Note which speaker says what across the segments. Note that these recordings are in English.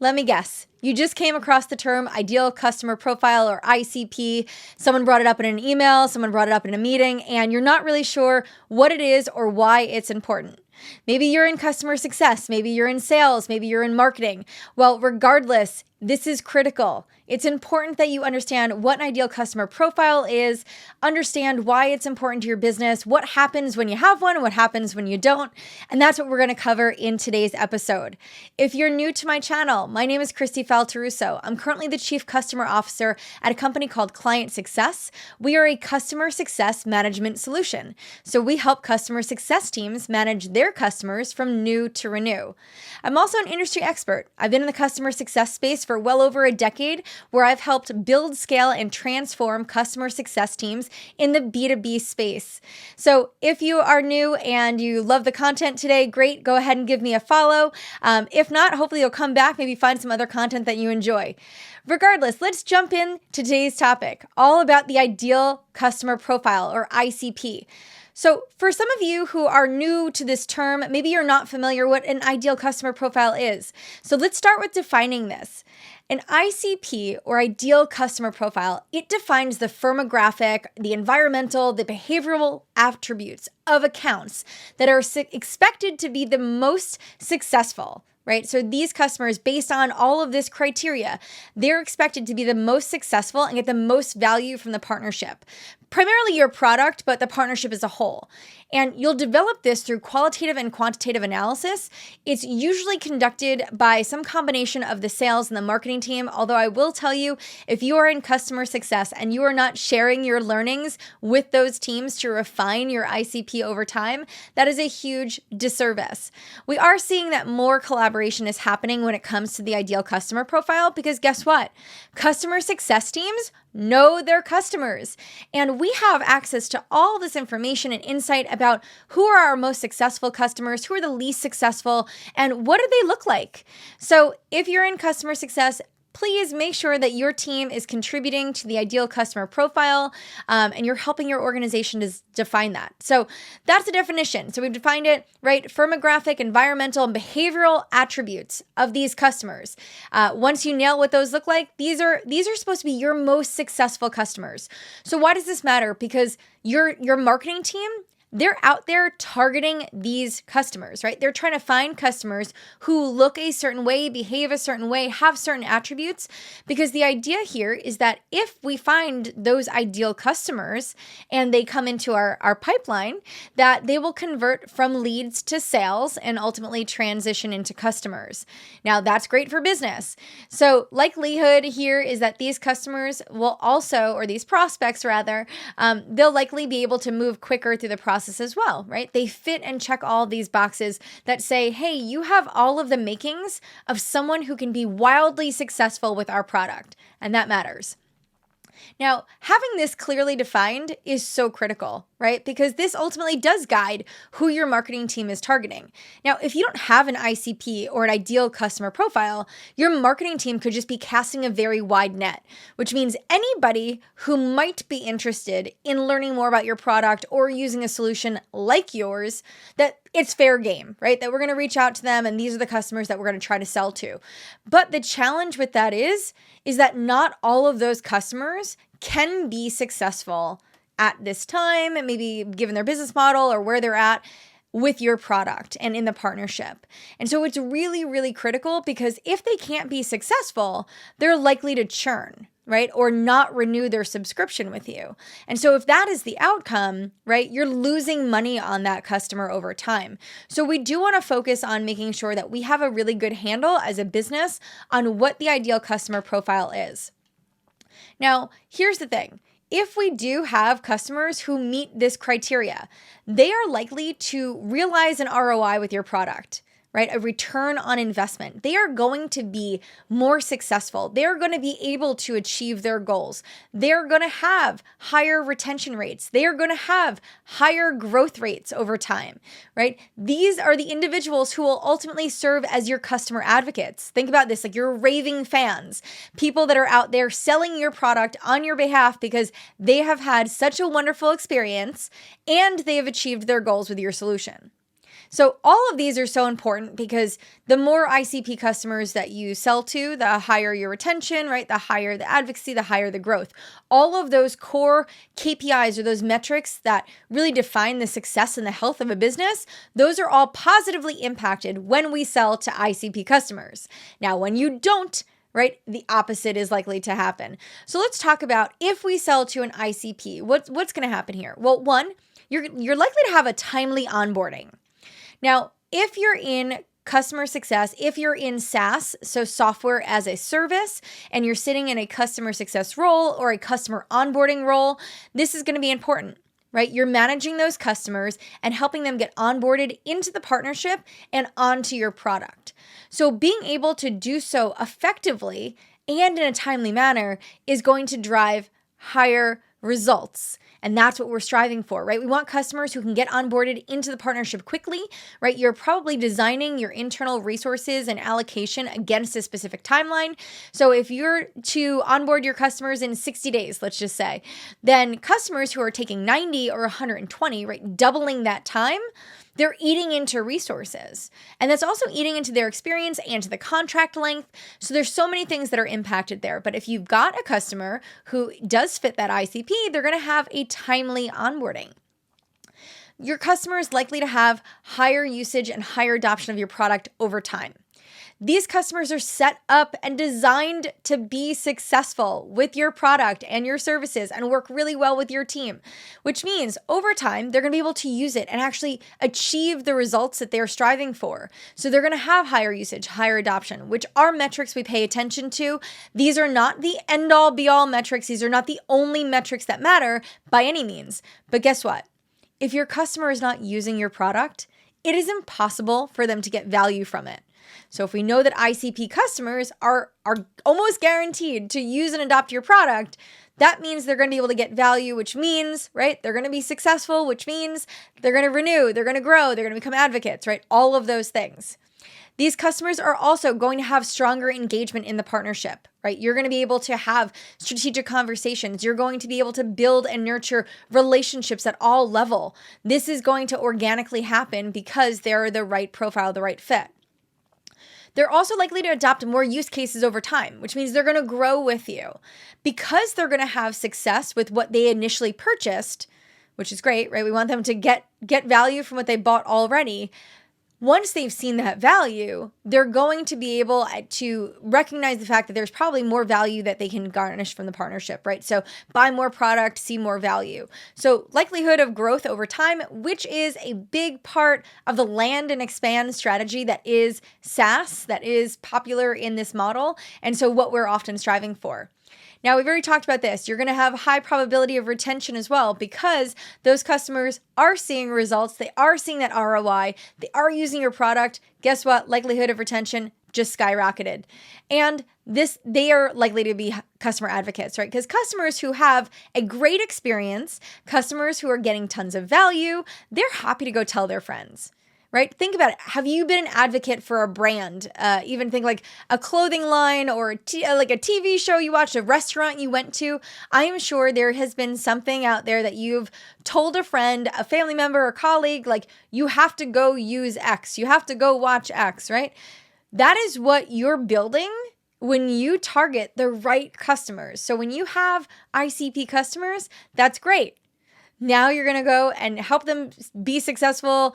Speaker 1: Let me guess. You just came across the term ideal customer profile or ICP. Someone brought it up in an email, someone brought it up in a meeting, and you're not really sure what it is or why it's important. Maybe you're in customer success, maybe you're in sales, maybe you're in marketing. Well, regardless, this is critical. It's important that you understand what an ideal customer profile is, understand why it's important to your business, what happens when you have one, what happens when you don't, and that's what we're going to cover in today's episode. If you're new to my channel, my name is Christy Falteruso. I'm currently the Chief Customer Officer at a company called Client Success. We are a customer success management solution. So we help customer success teams manage their customers from new to renew. I'm also an industry expert. I've been in the customer success space for well over a decade, where I've helped build, scale, and transform customer success teams in the B2B space. So if you are new and you love the content today, great, go ahead and give me a follow. If not, hopefully you'll come back, maybe find some other content that you enjoy. Regardless, let's jump in to today's topic, all about the ideal customer profile or ICP. So for some of you who are new to this term, maybe you're not familiar what an ideal customer profile is. So let's start with defining this. An ICP or ideal customer profile, it defines the firmographic, the environmental, the behavioral attributes of accounts that are expected to be the most successful. Right? So these customers, based on all of this criteria, they're expected to be the most successful and get the most value from the partnership. Primarily your product, but the partnership as a whole. And you'll develop this through qualitative and quantitative analysis. It's usually conducted by some combination of the sales and the marketing team. Although I will tell you, if you are in customer success and you are not sharing your learnings with those teams to refine your ICP over time, that is a huge disservice. We are seeing that more collaboration is happening when it comes to the ideal customer profile, because guess what? Customer success teams know their customers. And we have access to all this information and insight about who are our most successful customers, who are the least successful, and what do they look like. So if you're in customer success, please make sure that your team is contributing to the ideal customer profile, and you're helping your organization to define that. So that's the definition. So we've defined it, right? Firmographic, environmental, and behavioral attributes of these customers. Once you nail what those look like, these are supposed to be your most successful customers. So why does this matter? Because your marketing team, they're out there targeting these customers, right? They're trying to find customers who look a certain way, behave a certain way, have certain attributes, because the idea here is that if we find those ideal customers and they come into our pipeline, that they will convert from leads to sales and ultimately transition into customers. Now, that's great for business. So likelihood here is that these customers will also, or these prospects rather, they'll likely be able to move quicker through the process as well, right? They fit and check all these boxes that say, hey, you have all of the makings of someone who can be wildly successful with our product, and that matters. Now, having this clearly defined is so critical, right? Because this ultimately does guide who your marketing team is targeting. Now, if you don't have an ICP or an ideal customer profile, your marketing team could just be casting a very wide net, which means anybody who might be interested in learning more about your product or using a solution like yours, that it's fair game, right? That we're going to reach out to them and these are the customers that we're going to try to sell to. But the challenge with that is that not all of those customers can be successful at this time, and maybe given their business model or where they're at with your product and in the partnership. And so it's really, really critical, because if they can't be successful, they're likely to churn, right? Or not renew their subscription with you. And so if that is the outcome, right, you're losing money on that customer over time. So we do want to focus on making sure that we have a really good handle as a business on what the ideal customer profile is. Now, here's the thing. If we do have customers who meet this criteria, they are likely to realize an ROI with your product, right? A return on investment. They are going to be more successful. They're going to be able to achieve their goals. They're going to have higher retention rates. They are going to have higher growth rates over time, right? These are the individuals who will ultimately serve as your customer advocates. Think about this, like your raving fans, people that are out there selling your product on your behalf because they have had such a wonderful experience and they have achieved their goals with your solution. So all of these are so important because the more ICP customers that you sell to, the higher your retention, right? The higher the advocacy, the higher the growth. All of those core KPIs or those metrics that really define the success and the health of a business, those are all positively impacted when we sell to ICP customers. Now, when you don't, right, the opposite is likely to happen. So let's talk about if we sell to an ICP, what's going to happen here? Well, one, you're likely to have a timely onboarding. Now, if you're in customer success, if you're in SaaS, so software as a service, and you're sitting in a customer success role or a customer onboarding role, this is going to be important, right? You're managing those customers and helping them get onboarded into the partnership and onto your product. So being able to do so effectively and in a timely manner is going to drive higher results. And that's what we're striving for, right? We want customers who can get onboarded into the partnership quickly, right? You're probably designing your internal resources and allocation against a specific timeline. So if you're to onboard your customers in 60 days, let's just say, then customers who are taking 90 or 120, right, doubling that time, they're eating into resources. And that's also eating into their experience and to the contract length. So there's so many things that are impacted there. But if you've got a customer who does fit that ICP, they're going to have a timely onboarding. Your customer is likely to have higher usage and higher adoption of your product over time. These customers are set up and designed to be successful with your product and your services and work really well with your team, which means over time, they're going to be able to use it and actually achieve the results that they're striving for. So they're going to have higher usage, higher adoption, which are metrics we pay attention to. These are not the end all be all metrics. These are not the only metrics that matter by any means. But guess what? If your customer is not using your product, it is impossible for them to get value from it. So if we know that ICP customers are almost guaranteed to use and adopt your product, that means they're going to be able to get value, which means, right, they're going to be successful, which means they're going to renew, they're going to grow, they're going to become advocates, right? All of those things. These customers are also going to have stronger engagement in the partnership, right? You're going to be able to have strategic conversations. You're going to be able to build and nurture relationships at all level. This is going to organically happen because they're the right profile, the right fit. They're also likely to adopt more use cases over time, which means they're going to grow with you. Because they're going to have success with what they initially purchased, which is great, right? We want them to get value from what they bought already. Once they've seen that value, they're going to be able to recognize the fact that there's probably more value that they can garnish from the partnership, right? So buy more product, see more value. So likelihood of growth over time, which is a big part of the land and expand strategy that is SaaS, that is popular in this model. And so what we're often striving for. Now, we've already talked about this. You're going to have high probability of retention as well because those customers are seeing results. They are seeing that ROI. They are using your product. Guess what? Likelihood of retention just skyrocketed. And they are likely to be customer advocates, right? Because customers who have a great experience, customers who are getting tons of value, they're happy to go tell their friends. Right? Think about it. Have you been an advocate for a brand? Even think like a clothing line or like a TV show you watched, a restaurant you went to. I am sure there has been something out there that you've told a friend, a family member, a colleague, like you have to go use X. You have to go watch X, right? That is what you're building when you target the right customers. So when you have ICP customers, that's great. Now you're going to go and help them be successful,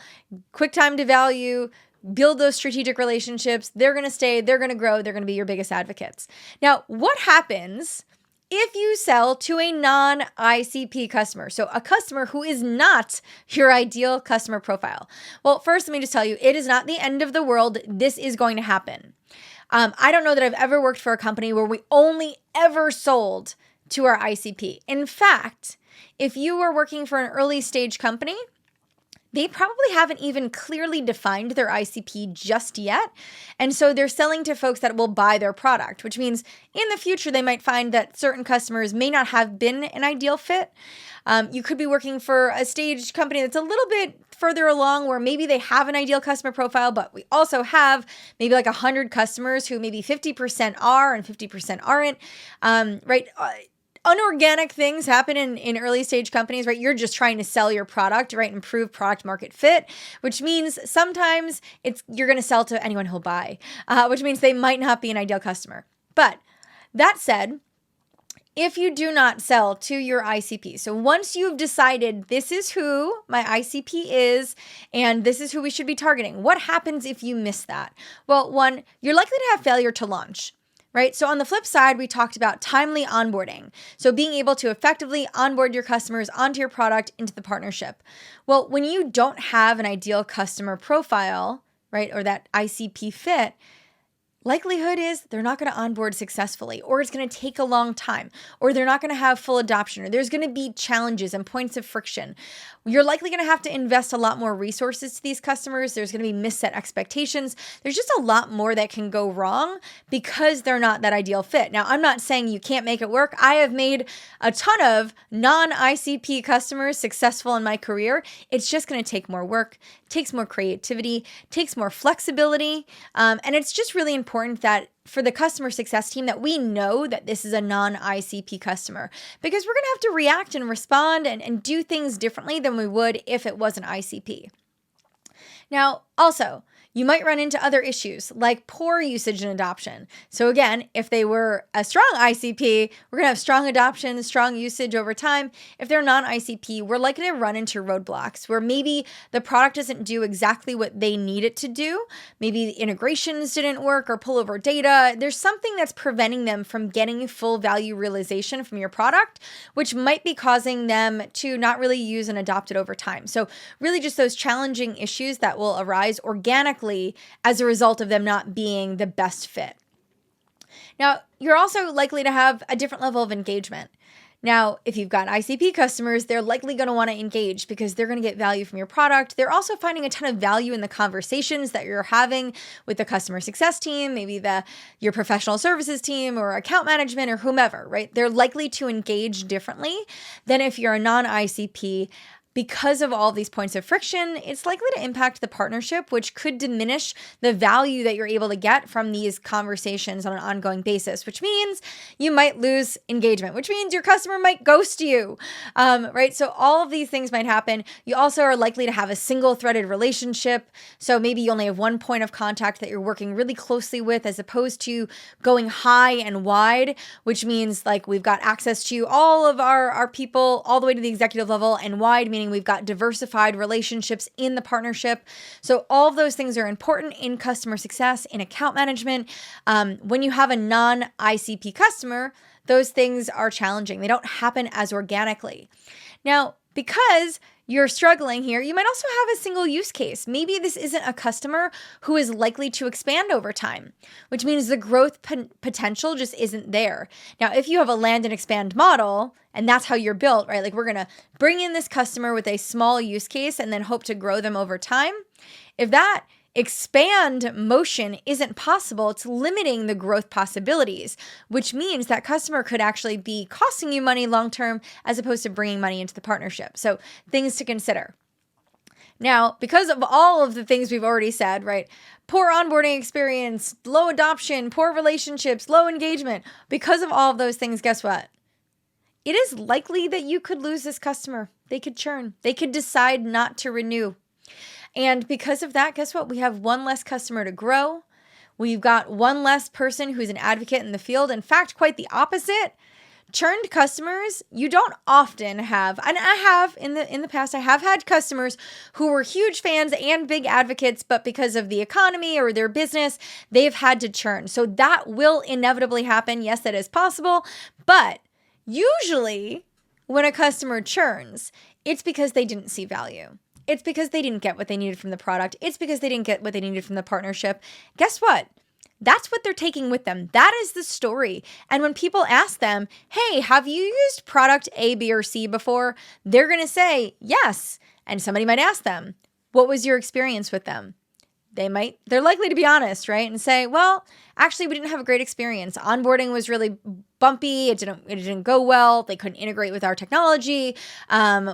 Speaker 1: quick time to value, build those strategic relationships. They're going to stay, they're going to grow, they're going to be your biggest advocates. Now, what happens if you sell to a non-ICP customer? So a customer who is not your ideal customer profile. Well, first, let me just tell you, it is not the end of the world. This is going to happen. I don't know that I've ever worked for a company where we only ever sold to our ICP. In fact, if you were working for an early stage company, they probably haven't even clearly defined their ICP just yet. And so they're selling to folks that will buy their product, which means in the future, they might find that certain customers may not have been an ideal fit. You could be working for a stage company that's a little bit further along where maybe they have an ideal customer profile, but we also have maybe like 100 customers who maybe 50% are and 50% aren't, right? unorganic things happen in early stage companies, right? You're just trying to sell your product, right? Improve product market fit, which means sometimes you're going to sell to anyone who'll buy, which means they might not be an ideal customer. But that said, if you do not sell to your ICP, so once you've decided this is who my ICP is and this is who we should be targeting, what happens if you miss that? Well, one, you're likely to have failure to launch, right? So on the flip side, we talked about timely onboarding. So being able to effectively onboard your customers onto your product into the partnership. Well, when you don't have an ideal customer profile, right, or that ICP fit, likelihood is they're not going to onboard successfully, or it's going to take a long time, or they're not going to have full adoption, or there's going to be challenges and points of friction. You're likely going to have to invest a lot more resources to these customers. There's going to be misset expectations. There's just a lot more that can go wrong because they're not that ideal fit. Now, I'm not saying you can't make it work. I have made a ton of non-ICP customers successful in my career. It's just going to take more work, takes more creativity, takes more flexibility, and it's just really important that for the customer success team that we know that this is a non-ICP customer, because we're going to have to react and respond and do things differently than we would if it was an ICP. Now, also, you might run into other issues like poor usage and adoption. So again, if they were a strong ICP, we're going to have strong adoption, strong usage over time. If they're non-ICP, we're likely to run into roadblocks where maybe the product doesn't do exactly what they need it to do. Maybe the integrations didn't work or pull over data. There's something that's preventing them from getting full value realization from your product, which might be causing them to not really use and adopt it over time. So really just those challenging issues that will arise organically as a result of them not being the best fit. Now, you're also likely to have a different level of engagement. Now, if you've got ICP customers, they're likely going to want to engage because they're going to get value from your product. They're also finding a ton of value in the conversations that you're having with the customer success team, maybe your professional services team or account management or whomever, right? They're likely to engage differently than if you're a non-ICP. Because of all of these points of friction, it's likely to impact the partnership, which could diminish the value that you're able to get from these conversations on an ongoing basis, which means you might lose engagement, which means your customer might ghost you, right? So all of these things might happen. You also are likely to have a single-threaded relationship. So maybe you only have one point of contact that you're working really closely with as opposed to going high and wide, which means like we've got access to all of our people all the way to the executive level, and wide meaning we've got diversified relationships in the partnership. So all of those things are important in customer success, in account management. When you have a non-ICP customer, those things are challenging. They don't happen as organically. Now, because you're struggling here, you might also have a single use case. Maybe this isn't a customer who is likely to expand over time, which means the growth potential just isn't there. Now, if you have a land and expand model, and that's how you're built, right? Like we're going to bring in this customer with a small use case and then hope to grow them over time. If that expand motion isn't possible, it's limiting the growth possibilities, which means that customer could actually be costing you money long-term as opposed to bringing money into the partnership. So things to consider. Now, because of all of the things we've already said, right? Poor onboarding experience, low adoption, poor relationships, low engagement. Because of all of those things, guess what? It is likely that you could lose this customer. They could churn. They could decide not to renew. And because of that, guess what? We have one less customer to grow. We've got one less person who's an advocate in the field. In fact, quite the opposite. Churned customers, you don't often have, and I have in the past, I have had customers who were huge fans and big advocates, but because of the economy or their business, they've had to churn. So that will inevitably happen. Yes, that is possible. But usually when a customer churns, it's because they didn't see value. It's because they didn't get what they needed from the product. It's because they didn't get what they needed from the partnership. Guess what? That's what they're taking with them. That is the story. And when people ask them, hey, have you used product A, B, or C before? They're going to say yes. And somebody might ask them, what was your experience with them? They're likely to be honest, right? And say, well, actually, we didn't have a great experience. Onboarding was really bumpy. It didn't go well. They couldn't integrate with our technology.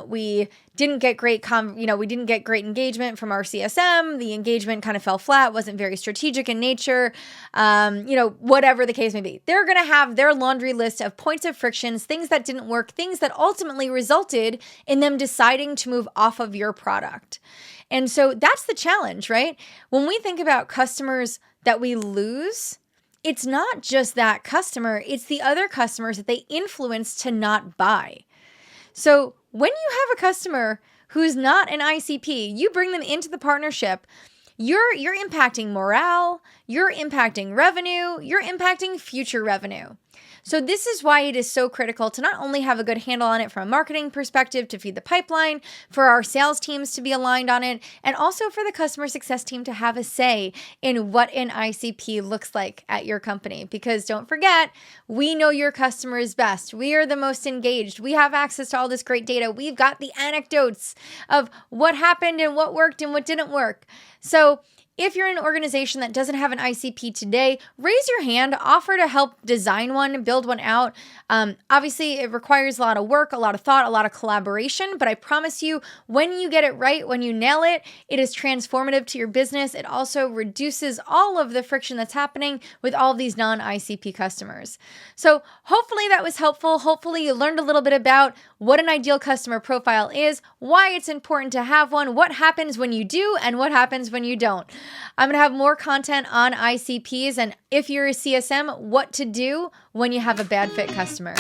Speaker 1: We didn't get great we didn't get great engagement from our CSM. The engagement kind of fell flat, wasn't very strategic in nature. Whatever the case may be. They're going to have their laundry list of points of frictions, things that didn't work, things that ultimately resulted in them deciding to move off of your product. And so that's the challenge, right? When we think about customers that we lose, it's not just that customer, it's the other customers that they influence to not buy. So when you have a customer who's not an ICP, you bring them into the partnership, you're impacting morale, you're impacting revenue, you're impacting future revenue. So this is why it is so critical to not only have a good handle on it from a marketing perspective to feed the pipeline, for our sales teams to be aligned on it, and also for the customer success team to have a say in what an ICP looks like at your company. Because don't forget, we know your customers best. We are the most engaged. We have access to all this great data. We've got the anecdotes of what happened and what worked and what didn't work. So if you're in an organization that doesn't have an ICP today, raise your hand, offer to help design one, build one out. Obviously, it requires a lot of work, a lot of thought, a lot of collaboration, but I promise you, when you get it right, when you nail it, it is transformative to your business. It also reduces all of the friction that's happening with all of these non-ICP customers. So hopefully that was helpful. Hopefully you learned a little bit about what an ideal customer profile is, why it's important to have one, what happens when you do, and what happens when you don't. I'm going to have more content on ICPs and if you're a CSM, what to do when you have a bad fit customer.